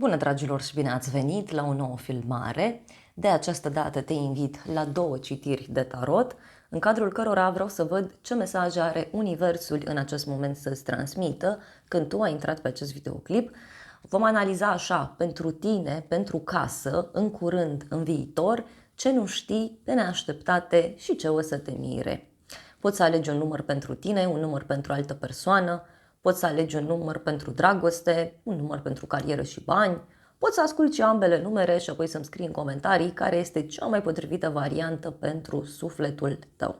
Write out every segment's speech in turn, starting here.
Bună, dragilor, și bine ați venit la o nouă filmare. De această dată te invit la 2 citiri de tarot, în cadrul cărora vreau să văd ce mesaje are Universul în acest moment să-ți transmită când tu ai intrat pe acest videoclip. Vom analiza așa, pentru tine, pentru casă, în curând, în viitor, ce nu știi, de neașteptate și ce o să te mire. Poți să alegi un număr pentru tine, un număr pentru altă persoană, poți să alegi un număr pentru dragoste, un număr pentru carieră și bani, poți să asculti și ambele numere și apoi să-mi scrii în comentarii care este cea mai potrivită variantă pentru sufletul tău.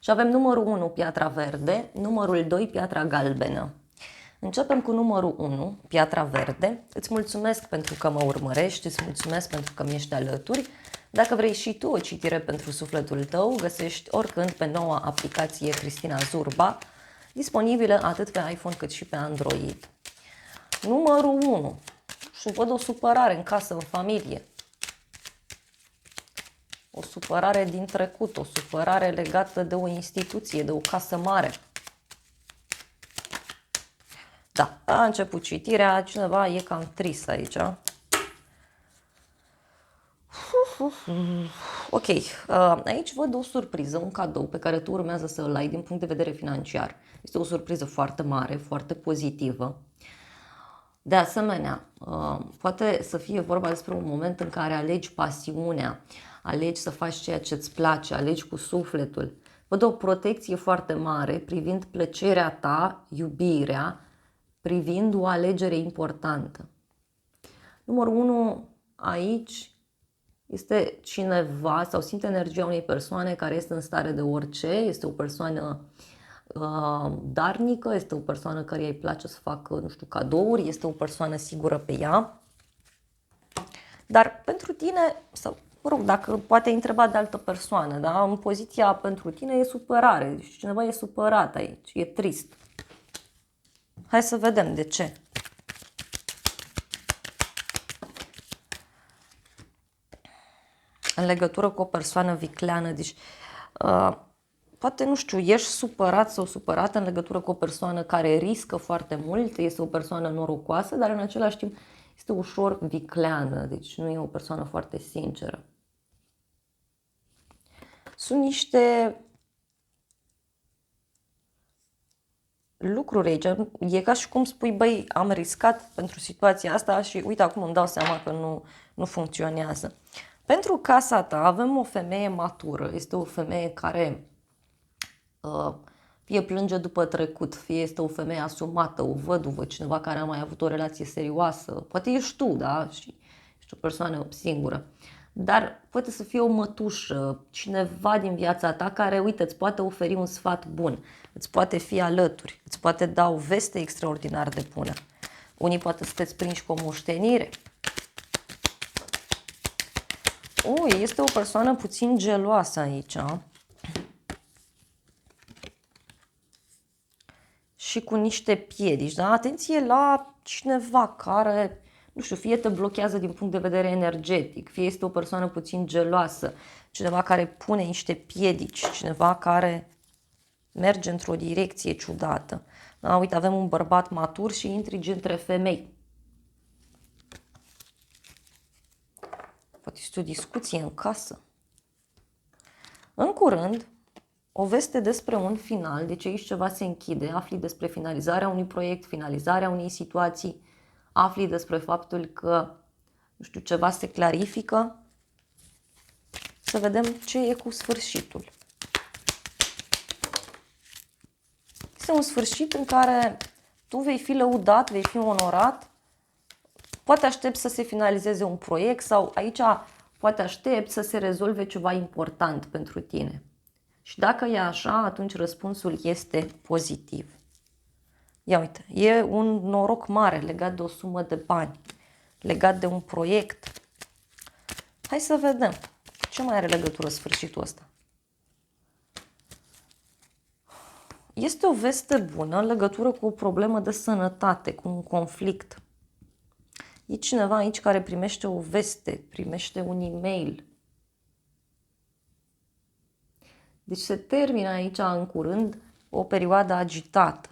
Și avem numărul 1, piatra verde, numărul 2, piatra galbenă. Începem cu numărul 1, piatra verde. Îți mulțumesc pentru că mă urmărești, îți mulțumesc pentru că mi ești alături. Dacă vrei și tu o citire pentru sufletul tău, găsești oricând pe noua aplicație Cristina Zurba, disponibilă atât pe iPhone cât și pe Android. Numărul 1. Și văd o supărare în casă, în familie. O supărare din trecut, o supărare legată de o instituție, de o casă mare. Da, a început citirea, cineva e cam trist aici. Ok, aici văd o surpriză, un cadou pe care tu urmează să îl ai din punct de vedere financiar. Este o surpriză foarte mare, foarte pozitivă. De asemenea, poate să fie vorba despre un moment în care alegi pasiunea, alegi să faci ceea ce îți place, alegi cu sufletul. Văd o protecție foarte mare privind plăcerea ta, iubirea, privind o alegere importantă. Numărul 1 aici este cineva sau simte energia unei persoane care este în stare de orice, este o persoană darnică, este o persoană care îi place să facă, nu știu, cadouri, este o persoană sigură pe ea. Dar pentru tine, sau mă rog, dacă poate ai întrebat de altă persoană, da? În poziția pentru tine e supărare, deci cineva e supărat aici, e trist. Hai să vedem de ce. În legătură cu o persoană vicleană, deci poate, nu știu, ești supărat sau supărată în legătură cu o persoană care riscă foarte mult, este o persoană norocoasă, dar în același timp este ușor vicleană, deci nu e o persoană foarte sinceră. Sunt niște lucruri aici, e ca și cum spui, băi, am riscat pentru situația asta și uite, acum îmi dau seama că nu funcționează. Pentru casa ta avem o femeie matură, este o femeie care fie plânge după trecut, fie este o femeie asumată, o văduvă, cineva care a mai avut o relație serioasă, poate ești tu, da, și ești o persoană singură, dar poate să fie o mătușă, cineva din viața ta care, uite, îți poate oferi un sfat bun, îți poate fi alături, îți poate da o veste extraordinar de bună. Unii poate să te prinși cu o moștenire. Este o persoană puțin geloasă aici, și cu niște piedici, da? Atenție la cineva care, nu știu, fie te blochează din punct de vedere energetic, fie este o persoană puțin geloasă, cineva care pune niște piedici, cineva care merge într-o direcție ciudată. Da? Uite, avem un bărbat matur și intrigi între femei. Poate este o discuție în casă. În curând, o veste despre un final, deci aici ceva se închide, afli despre finalizarea unui proiect, finalizarea unei situații, afli despre faptul că, nu știu, ceva se clarifică. Să vedem ce e cu sfârșitul. Este un sfârșit în care tu vei fi lăudat, vei fi onorat, poate aștepți să se finalizeze un proiect sau aici poate aștepți să se rezolve ceva important pentru tine. Și dacă e așa, atunci răspunsul este pozitiv. Ia uite, e un noroc mare legat de o sumă de bani, legat de un proiect. Hai să vedem ce mai are legătură sfârșitul ăsta. Este o veste bună în legătură cu o problemă de sănătate, cu un conflict. E cineva aici care primește o veste, primește un e-mail. Deci se termină aici în curând o perioadă agitată.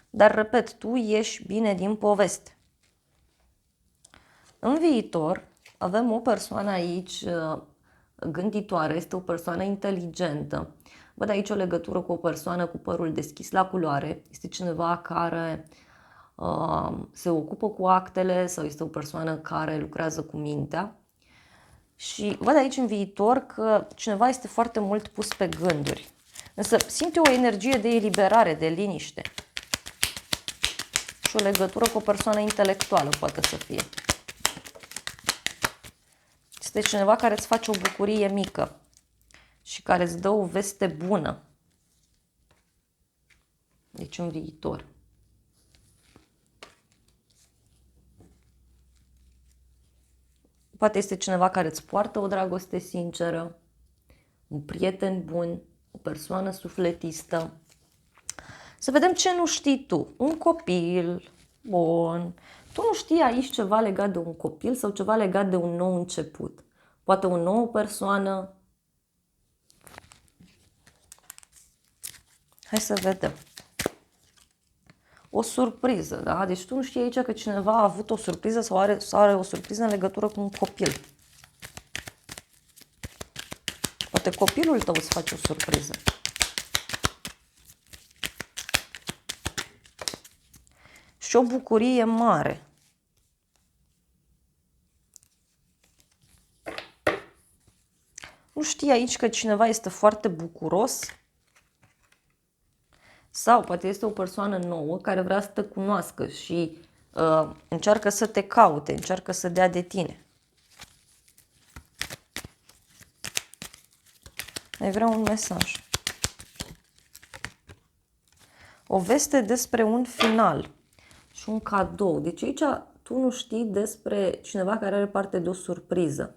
Dar, repet, tu ieși bine din poveste. În viitor avem o persoană aici gânditoare, este o persoană inteligentă. Văd aici o legătură cu o persoană cu părul deschis la culoare. Este cineva care se ocupă cu actele sau este o persoană care lucrează cu mintea. Și văd aici în viitor că cineva este foarte mult pus pe gânduri. Însă simte o energie de eliberare, de liniște. Și o legătură cu o persoană intelectuală poate să fie. Este cineva care îți face o bucurie mică și care îți dă o veste bună. Deci în viitor. Poate este cineva care îți poartă o dragoste sinceră, un prieten bun, o persoană sufletistă. Să vedem ce nu știi tu. Un copil, bun. Tu nu știi aici ceva legat de un copil sau ceva legat de un nou început. Poate o nouă persoană. Hai să vedem. O surpriză, da? Deci tu nu știi aici că cineva a avut o surpriză sau are o surpriză în legătură cu un copil. Poate copilul tău îți face o surpriză. Și o bucurie mare. Nu știi aici că cineva este foarte bucuros? Sau poate este o persoană nouă care vrea să te cunoască și încearcă să te caute, încearcă să dea de tine. Mai vreau un mesaj. O veste despre un final și un cadou. Deci aici tu nu știi despre cineva care are parte de o surpriză.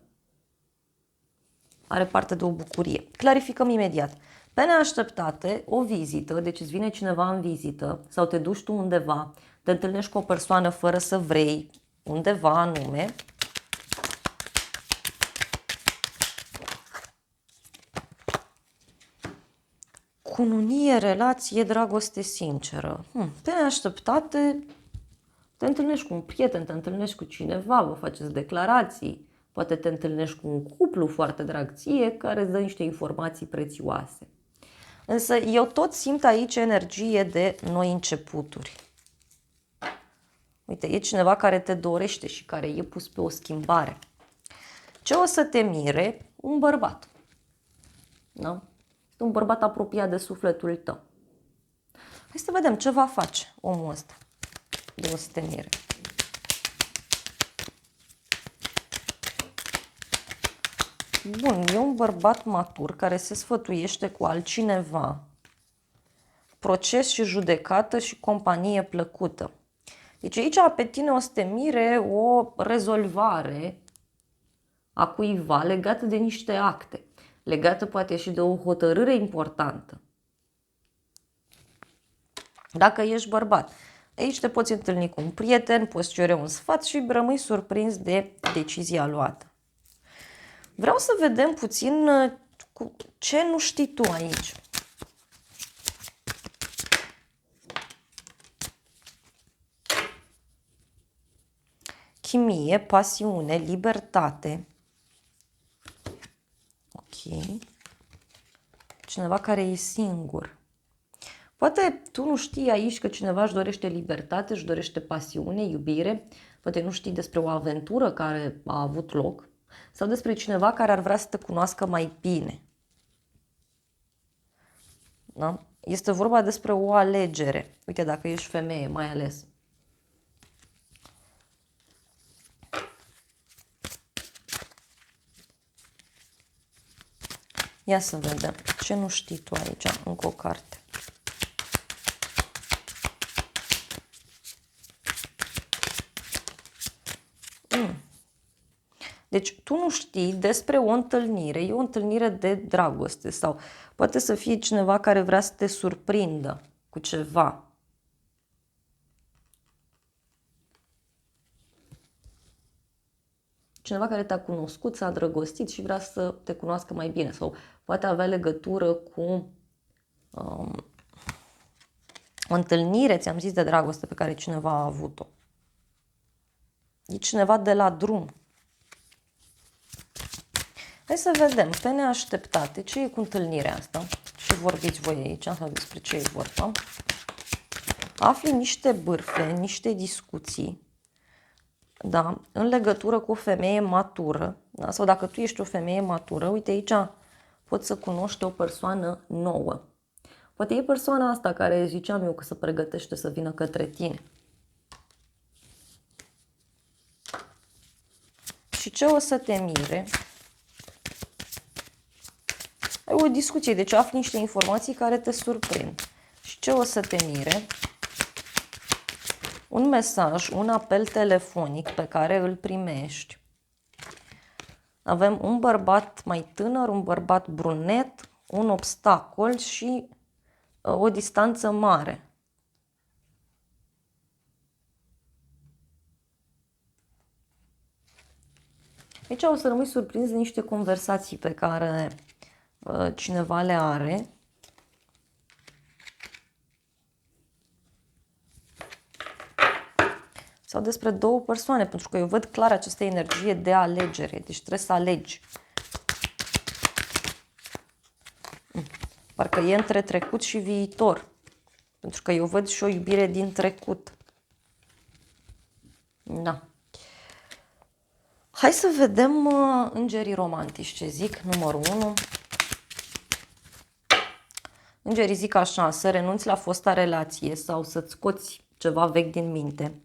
Are parte de o bucurie. Clarificăm imediat. Pe neașteptate, o vizită, deci îți vine cineva în vizită sau te duci tu undeva, te întâlnești cu o persoană fără să vrei, undeva anume. Cununie, relație, dragoste sinceră. Pe neașteptate, te întâlnești cu un prieten, te întâlnești cu cineva, vă faceți declarații, poate te întâlnești cu un cuplu foarte drag ție care îți dă niște informații prețioase. Însă eu tot simt aici energie de noi începuturi. Uite, e cineva care te dorește și care e pus pe o schimbare. Ce o să te mire? Un bărbat. Da? Este un bărbat apropiat de sufletul tău. Hai să vedem ce va face omul ăsta de o să te mire. Bun, e un bărbat matur care se sfătuiește cu altcineva. Proces și judecată și companie plăcută. Deci aici pe tine o să te mire o rezolvare a cuiva legată de niște acte. Legată poate și de o hotărâre importantă. Dacă ești bărbat, aici te poți întâlni cu un prieten, poți cere un sfat și rămâi surprins de decizia luată. Vreau să vedem puțin ce nu știi tu aici. Chimie, pasiune, libertate. Ok. Cineva care e singur. Poate tu nu știi aici că cineva își dorește libertate, își dorește pasiune, iubire. Poate nu știi despre o aventură care a avut loc sau despre cineva care ar vrea să te cunoască mai bine. Da? Este vorba despre o alegere. Uite, dacă ești femeie, mai ales. Ia să vedem. Ce nu știi tu aici? Încă o carte. Deci tu nu știi despre o întâlnire, e o întâlnire de dragoste sau poate să fie cineva care vrea să te surprindă cu ceva. Cineva care te-a cunoscut, s-a îndrăgostit și vrea să te cunoască mai bine sau poate avea legătură cu o întâlnire, ți-am zis, de dragoste pe care cineva a avut-o. E cineva de la drum. Hai să vedem, pe neașteptate, ce e cu întâlnirea asta? Ce vorbiți voi aici? Sau despre ce e vorba? Afli niște bârfe, niște discuții, da, în legătură cu o femeie matură, da? Sau dacă tu ești o femeie matură, uite aici poți să cunoști o persoană nouă. Poate e persoana asta care ziceam eu că se pregătește să vină către tine. Și ce o să te mire? Ai o discuție, deci afli niște informații care te surprind. Și ce o să te mire? Un mesaj, un apel telefonic pe care îl primești. Avem un bărbat mai tânăr, un bărbat brunet, un obstacol și o distanță mare. Aici o să rămâi surprins de niște conversații pe care cineva le are. Sau despre două persoane, pentru că eu văd clar această energie de alegere. Deci trebuie să alegi. Parcă e între trecut și viitor. Pentru că eu văd și o iubire din trecut. Da. Hai să vedem îngerii romantici ce zic. Numărul 1. Îngerii zic așa, să renunți la fosta relație sau să-ți scoți ceva vechi din minte.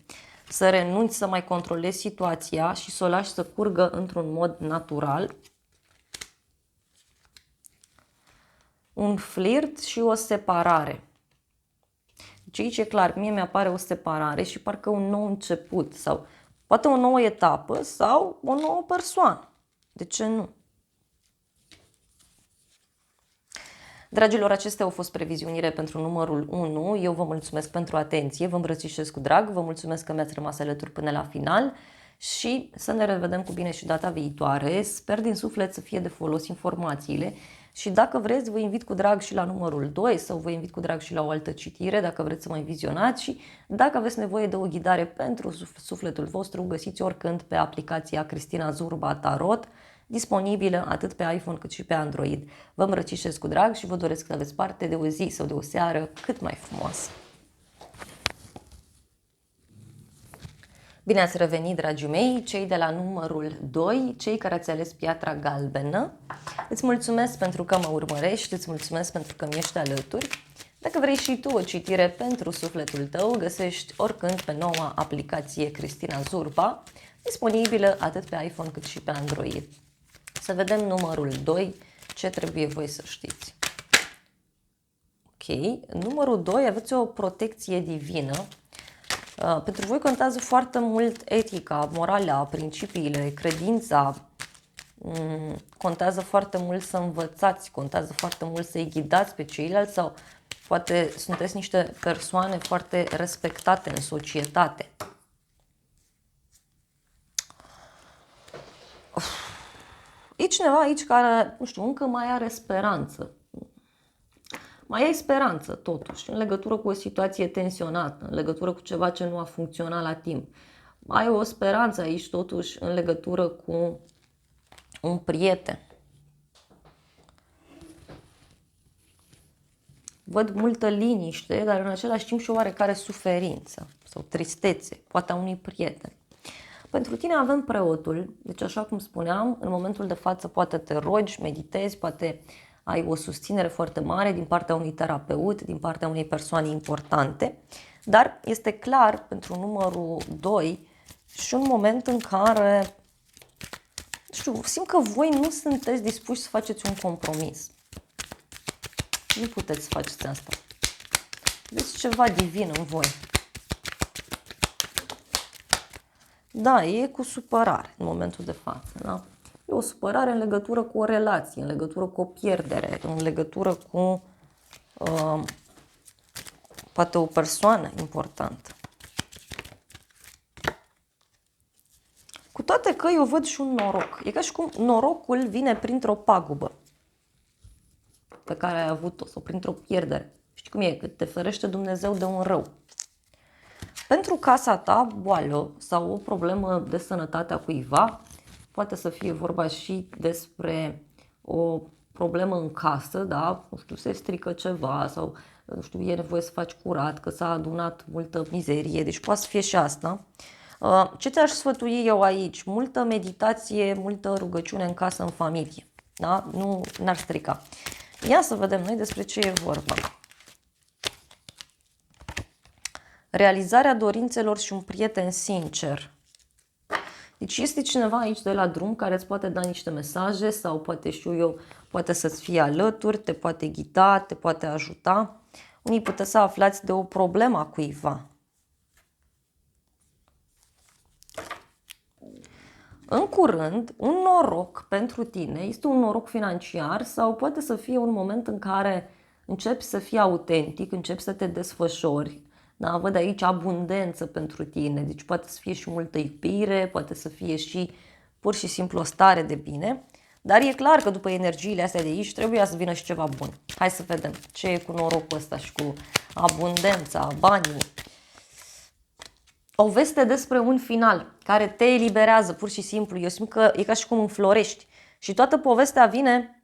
Să renunți să mai controlezi situația și să o lași să curgă într-un mod natural. Un flirt și o separare. Deci aici e clar, mie mi-apare o separare și parcă un nou început sau poate o nouă etapă sau o nouă persoană. De ce nu? Dragilor, acestea au fost previziunile pentru numărul 1. Eu vă mulțumesc pentru atenție, vă îmbrățișez cu drag, vă mulțumesc că mi-ați rămas alături până la final și să ne revedem cu bine și data viitoare. Sper din suflet să fie de folos informațiile și dacă vreți vă invit cu drag și la numărul 2 sau vă invit cu drag și la o altă citire dacă vreți să mai vizionați și dacă aveți nevoie de o ghidare pentru sufletul vostru, găsiți oricând pe aplicația Cristina Zurba Tarot, disponibilă atât pe iPhone cât și pe Android. Vă îmbrățișez cu drag și vă doresc să aveți parte de o zi sau de o seară cât mai frumoasă. Bine ați revenit, dragii mei, cei de la numărul 2, cei care ați ales piatra galbenă. Îți mulțumesc pentru că mă urmărești, îți mulțumesc pentru că mi-ești alături. Dacă vrei și tu o citire pentru sufletul tău, găsești oricând pe noua aplicație Cristina Zurba, disponibilă atât pe iPhone cât și pe Android. Să vedem numărul 2, ce trebuie voi să știți. Ok, numărul 2, aveți o protecție divină. Pentru voi contează foarte mult etica, morala, principiile, credința. Contează foarte mult să învățați, contează foarte mult să-i ghidați pe ceilalți sau poate sunteți niște persoane foarte respectate în societate. E cineva aici care, nu știu, încă mai are speranță. Mai ai speranță, totuși, în legătură cu o situație tensionată, în legătură cu ceva ce nu a funcționat la timp. Ai o speranță aici, totuși, în legătură cu un prieten. Văd multă liniște, dar în același timp și o oarecare suferință sau tristețe, poate a unui prieten. Pentru tine avem preotul, deci așa cum spuneam, în momentul de față poate te rogi, meditezi, poate ai o susținere foarte mare din partea unui terapeut, din partea unei persoane importante, dar este clar pentru numărul 2 și un moment în care, știu, simt că voi nu sunteți dispuși să faceți un compromis. Nu puteți să faceți asta. Vedeți ceva divin în voi. Da, e cu supărare în momentul de față, da? E o supărare în legătură cu o relație, în legătură cu o pierdere, în legătură cu poate o persoană importantă. Cu toate că eu văd și un noroc. E ca și cum norocul vine printr-o pagubă pe care ai avut-o sau printr-o pierdere. Știi cum e? Că te ferește Dumnezeu de un rău. Pentru casa ta, boală sau o problemă de sănătate a cuiva, poate să fie vorba și despre o problemă în casă, da? Nu știu, se strică ceva sau, nu știu, e nevoie să faci curat, că s-a adunat multă mizerie, deci poate să fie și asta. Ce ți-aș sfătui eu aici? Multă meditație, multă rugăciune în casă, în familie, da? Nu n-ar strica. Ia să vedem noi despre ce e vorba. Realizarea dorințelor și un prieten sincer. Deci este cineva aici de la drum care îți poate da niște mesaje sau poate, știu eu, poate să-ți fie alături, te poate ghida, te poate ajuta. Unii puteți să aflați de o problemă a cuiva. În curând, un noroc pentru tine, este un noroc financiar sau poate să fie un moment în care începi să fii autentic, începi să te desfășori. Da, văd aici abundență pentru tine, deci poate să fie și multă iubire, poate să fie și pur și simplu o stare de bine, dar e clar că după energiile astea de aici trebuia să vină și ceva bun. Hai să vedem ce e cu norocul ăsta și cu abundența, banii. O veste despre un final care te eliberează pur și simplu. Eu simt că e ca și cum înflorești și toată povestea vine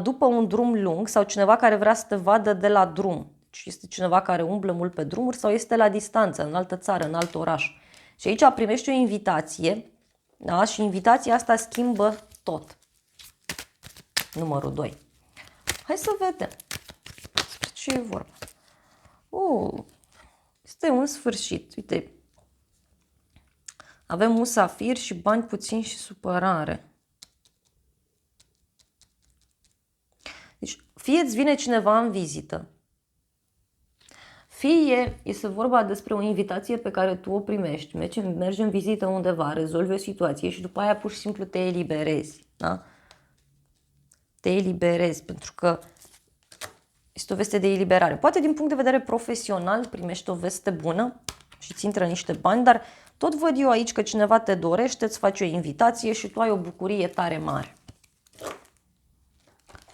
după un drum lung sau cineva care vrea să te vadă de la drum. Este cineva care umblă mult pe drumuri sau este la distanță, în altă țară, în alt oraș. Și aici primești o invitație, da? Și invitația asta schimbă tot. Numărul 2. Hai să vedem despre ce e vorba. Este un sfârșit. Uite, avem musafir și bani puțini și supărare. Deci, fie îți vine cineva în vizită, fie este vorba despre o invitație pe care tu o primești, mergi în vizită undeva, rezolvi o situație și după aia pur și simplu te eliberezi. Da? Te eliberezi pentru că este o veste de eliberare. Poate din punct de vedere profesional primești o veste bună și îți intră niște bani, dar tot văd eu aici că cineva te dorește, îți face o invitație și tu ai o bucurie tare mare.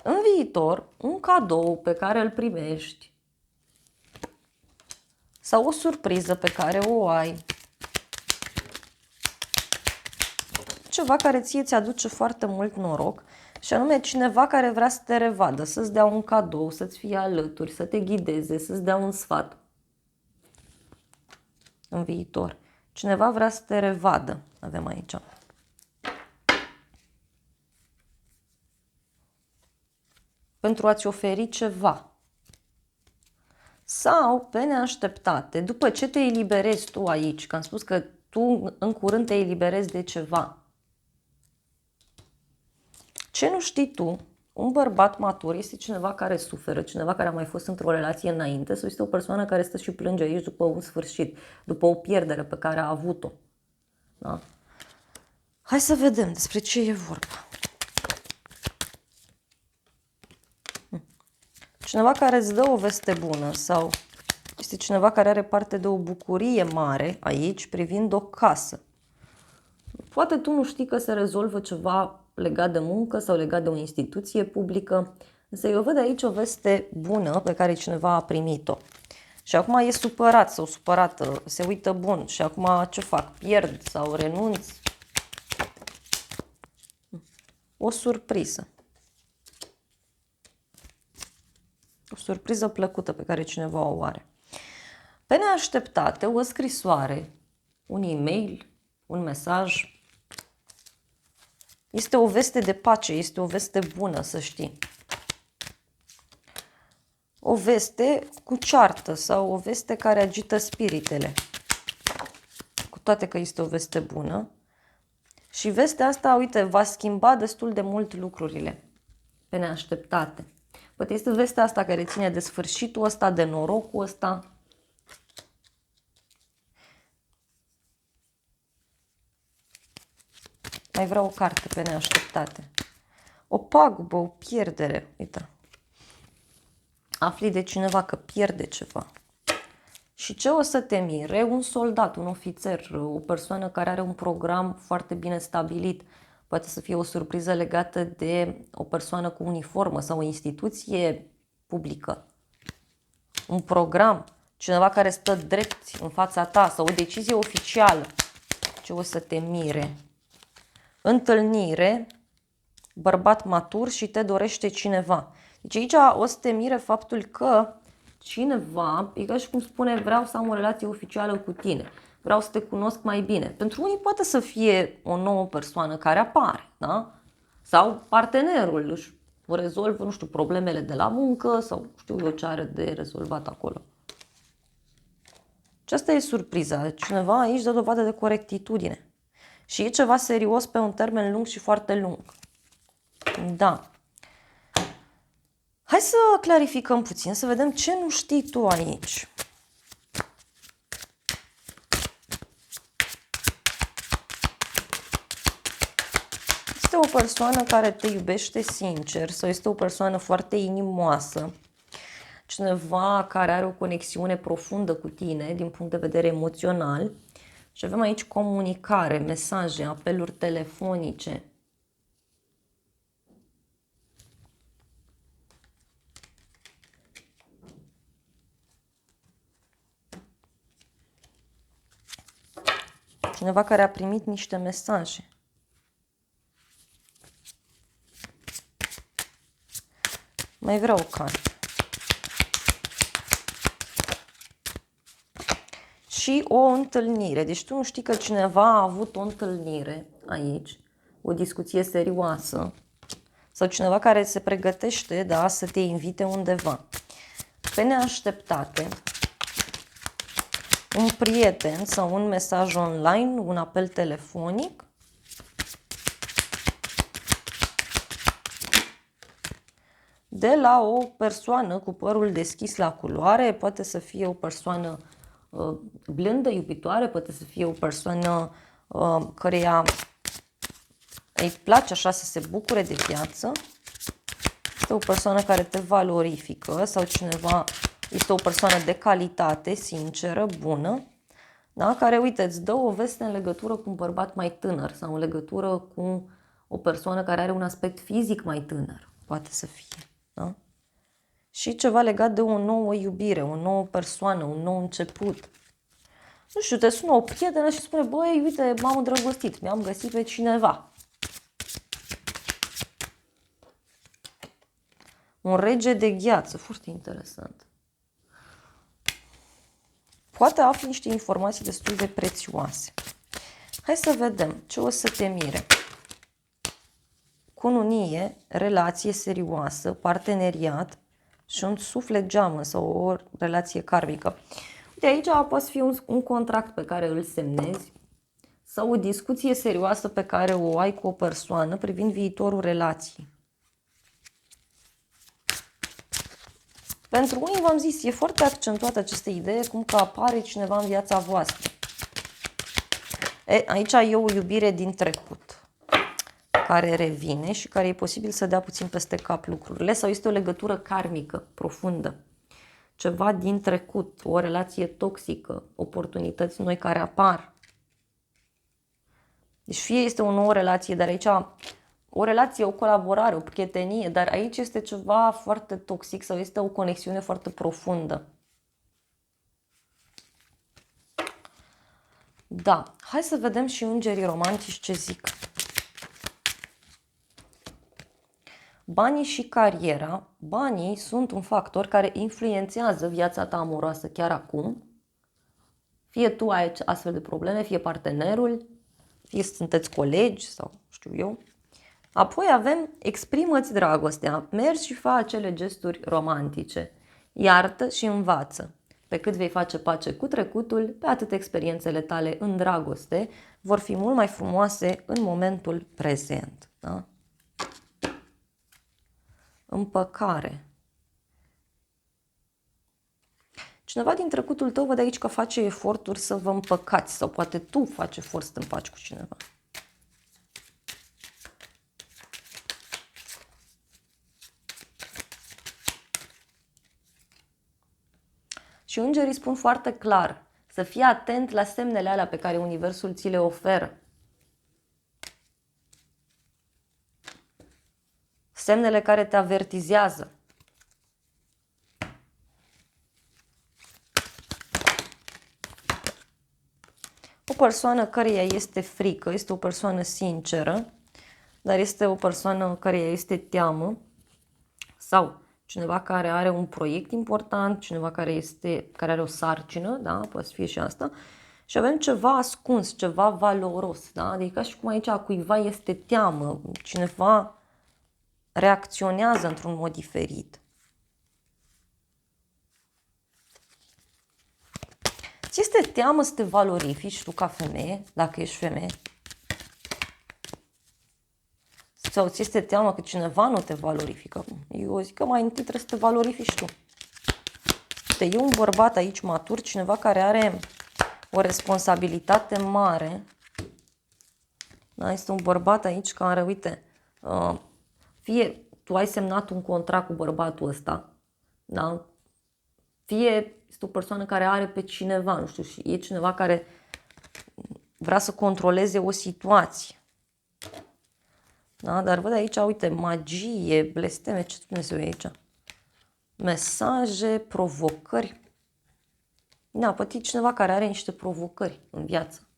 În viitor, un cadou pe care îl primești sau o surpriză pe care o ai, ceva care ție ți-aduce foarte mult noroc, și anume cineva care vrea să te revadă, să-ți dea un cadou, să-ți fie alături, să te ghideze, să-ți dea un sfat. În viitor. Cineva vrea să te revadă, avem aici. Pentru a-ți oferi ceva. Sau, pe neașteptate, după ce te eliberezi tu aici, că am spus că tu în curând te eliberezi de ceva. Ce nu știi tu, un bărbat matur este cineva care suferă, cineva care a mai fost într-o relație înainte sau este o persoană care stă și plânge aici după un sfârșit, după o pierdere pe care a avut-o. Da? Hai să vedem despre ce e vorba. Cineva care îți dă o veste bună sau este cineva care are parte de o bucurie mare aici privind o casă. Poate tu nu știi că se rezolvă ceva legat de muncă sau legat de o instituție publică, însă eu văd aici o veste bună pe care cineva a primit-o. Și acum e supărat sau supărată, se uită bun și acum ce fac? Pierd sau renunț? O surpriză. O surpriză plăcută pe care cineva o are. Pe neașteptate, o scrisoare, un e-mail, un mesaj. Este o veste de pace, este o veste bună, să știi. O veste cu ceartă sau o veste care agită spiritele. Cu toate că este o veste bună. Și vestea asta, uite, va schimba destul de mult lucrurile pe neașteptate. Poate este vestea asta care ține de sfârșitul ăsta, de norocul ăsta. Mai vreau o carte pe neașteptate. O pagubă, o pierdere. Uite. Afli de cineva că pierde ceva. Și ce o să te mire? Un soldat, un ofițer, o persoană care are un program foarte bine stabilit. Poate să fie o surpriză legată de o persoană cu uniformă sau o instituție publică. Un program cineva care stă drept în fața ta sau o decizie oficială, ce o să te mire. Întâlnire, bărbat matur și te dorește cineva. Deci aici o să te mire faptul că cineva, e ca și cum spune, vreau să am o relație oficială cu tine, vreau să te cunosc mai bine. Pentru unii poate să fie o nouă persoană care apare, da? Sau partenerul își rezolvă, nu știu, problemele de la muncă sau știu eu ce are de rezolvat acolo. Și asta e surpriza. Cineva aici dă dovadă de corectitudine. Și e ceva serios pe un termen lung și foarte lung. Da. Hai să clarificăm puțin, să vedem ce nu știi tu aici. Este o persoană care te iubește sincer sau este o persoană foarte inimoasă. Cineva care are o conexiune profundă cu tine din punct de vedere emoțional. Și avem aici comunicare, mesaje, apeluri telefonice. Cineva care a primit niște mesaje. Mai vreau o carte. Și o întâlnire. Deci tu nu știi că cineva a avut o întâlnire aici, o discuție serioasă, sau cineva care se pregătește, da, să te invite undeva. Pe neașteptate, un prieten sau un mesaj online, un apel telefonic, de la o persoană cu părul deschis la culoare, poate să fie o persoană blândă, iubitoare, poate să fie o persoană căreia îi place așa să se bucure de viață. Este o persoană care te valorifică sau cineva, este o persoană de calitate, sinceră, bună, da? Care, uite, îți dă o veste în legătură cu un bărbat mai tânăr sau în legătură cu o persoană care are un aspect fizic mai tânăr, poate să fie. Da? Și ceva legat de o nouă iubire, o nouă persoană, un nou început. Nu știu, te sună o prietenă și spune, băi, uite, m-am îndrăgostit, mi-am găsit pe cineva. Un rege de gheață, foarte interesant. Poate afli niște informații destul de prețioase. Hai să vedem ce o să te mire. Cununie, relație serioasă, parteneriat și un suflet geamă sau o relație karmică. De aici poate fi un contract pe care îl semnezi sau o discuție serioasă pe care o ai cu o persoană privind viitorul relației. Pentru unii, v-am zis, e foarte accentuată această idee cum că apare cineva în viața voastră. Aici e o iubire din trecut care revine și care e posibil să dea puțin peste cap lucrurile sau este o legătură karmică profundă. Ceva din trecut, o relație toxică, oportunități noi care apar. Deci fie este o nouă relație, dar aici o relație, o colaborare, o prietenie, dar aici este ceva foarte toxic sau este o conexiune foarte profundă. Da, hai să vedem și îngerii romantici ce zic. Banii și cariera. Banii sunt un factor care influențează viața ta amoroasă chiar acum. Fie tu ai astfel de probleme, fie partenerul, fie sunteți colegi sau știu eu. Apoi avem exprimă-ți dragostea, mergi și fă acele gesturi romantice, iartă și învață. Pe cât vei face pace cu trecutul, pe atât experiențele tale în dragoste vor fi mult mai frumoase în momentul prezent. Da? Împăcare. Cineva din trecutul tău văd aici că face eforturi să vă împăcați sau poate tu faci efort să te împaci cu cineva. Și îngerii spun foarte clar să fii atent la semnele alea pe care Universul ți le oferă. Semnele care te avertizează. persoană căreia este frică, este o persoană sinceră, dar este o persoană căreia este teamă sau cineva care are un proiect important, cineva care are o sarcină, da, poate să fie și asta, și avem ceva ascuns, ceva valoros, da, adică ca și cum aici a cuiva este teamă, cineva reacționează într-un mod diferit. Ți este teamă să te valorifici tu ca femeie, dacă ești femeie? Sau ți este teamă că cineva nu te valorifică? Eu zic că mai întâi trebuie să te valorifici tu. E un bărbat aici matur, cineva care are o responsabilitate mare. Da? Este un bărbat aici care, uite, fie tu ai semnat un contract cu bărbatul ăsta, da? Fie este o persoană care are pe cineva, nu știu, și e cineva care vrea să controleze o situație. Da? Dar văd aici, uite, magie, blesteme, ce Dumnezeu e aici? Mesaje, provocări. Da, poate cineva care are niște provocări în viață.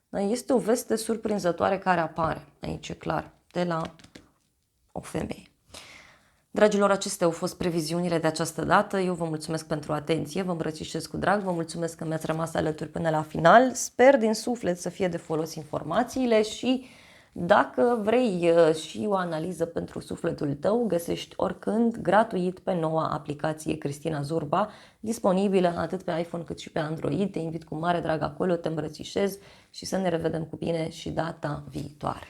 Da, este o veste surprinzătoare care apare aici, e clar, de la o femeie. Dragilor, acestea au fost previziunile de această dată. Eu vă mulțumesc pentru atenție, vă îmbrățișez cu drag, vă mulțumesc că mi-ați rămas alături până la final. Sper din suflet să fie de folos informațiile și dacă vrei și o analiză pentru sufletul tău, găsești oricând gratuit pe noua aplicație Cristina Zurba, disponibilă atât pe iPhone cât și pe Android. Te invit cu mare drag acolo, te îmbrățișez și să ne revedem cu bine și data viitoare.